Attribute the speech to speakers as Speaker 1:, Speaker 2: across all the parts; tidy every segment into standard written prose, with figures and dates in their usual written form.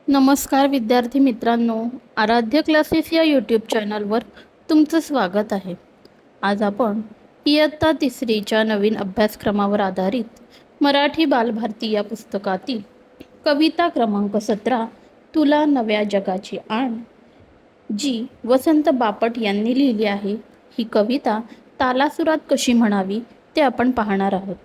Speaker 1: नमस्कार विद्यार्थी मित्रांनो, आराध्य क्लासेस या यूट्यूब चॅनलवर तुमचं स्वागत आहे. आज आपण इयत्ता तिसरीच्या नवीन अभ्यासक्रमावर आधारित मराठी बालभारती या पुस्तकातील कविता क्रमांक 17 तुला नव्या जगाची आण, जी वसंत बापट यांनी लिहिली आहे. ही कविता तालासुरात कशी म्हणावी ते आपण पाहणार आहोत.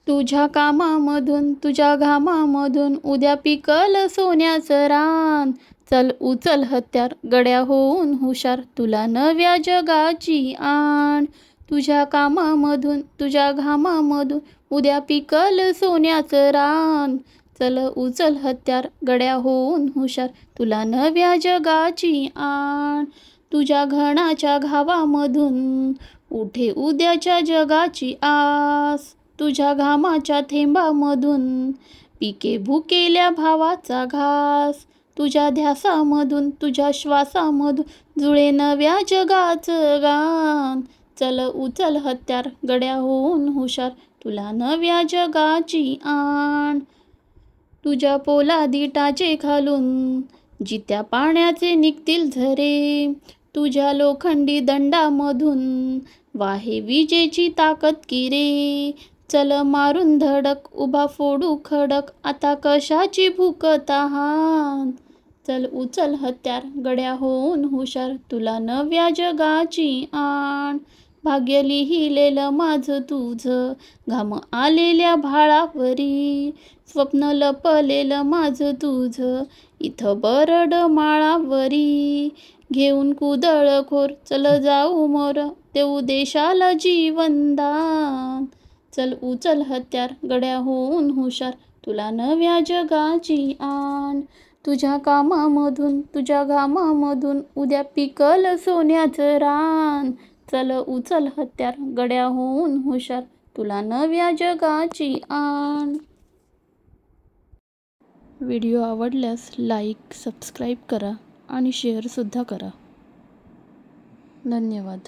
Speaker 1: तुझ्या कामामधून तुझ्या घामामधून उद्या पिकल सोन्याचं रान. चल उचल हत्यार गड्या होऊन हुशार, तुला नव्या जगाची आण. तुझ्या कामामधून तुझ्या घामामधून उद्या पिकल सोन्याचं रान. चल उचल हत्यार गड्या होऊन हुशार, तुला नव्या जगाची आण. तुझ्या घणाच्या घावामधून उठे उद्याच्या जगाची आस. तुझ्या घामाच्या थेंबामधून पिके भुकेल्या भावाचा घास. तुझ्या ध्यासामधून तुझ्या श्वासामधून जुळे नव्या जगाचं गान. चल उचल हत्यार गड्या होऊन हुशार, तुला नव्या जगाची आण. तुझ्या पोलादी टाचे खालून जित्या पाण्याचे निघतील झरे. तुझ्या लोखंडी दंडामधून वाहे विजेची ताकद किरे. चल मारून धडक उभा फोडू खडक, आता कशाची भूक तहान. चल उचल हत्यार गड्या होऊन हुशार, तुला नव्या जगाची आण. भाग्य लिहिलेलं माझं तुझं घाम आलेल्या भाळावरी. स्वप्न लपलेलं माझं तुझं इथं बरड माळावरी. घेऊन कुदळखोर चल जाऊ मोर, देऊ देशाला जीवनदान. चल उचल हत्यार गड्या होऊन हुशार, तुला नव्या जगाची आण. तुझ्या कामामधून तुझ्या घामामधून उद्या पिकल सोन्याचं रान. चल उचल हत्यार गड्या होऊन हुशार, तुला नव्या जगाची आण. व्हिडिओ आवडल्यास लाईक, सबस्क्राईब करा आणि शेअरसुद्धा करा. धन्यवाद.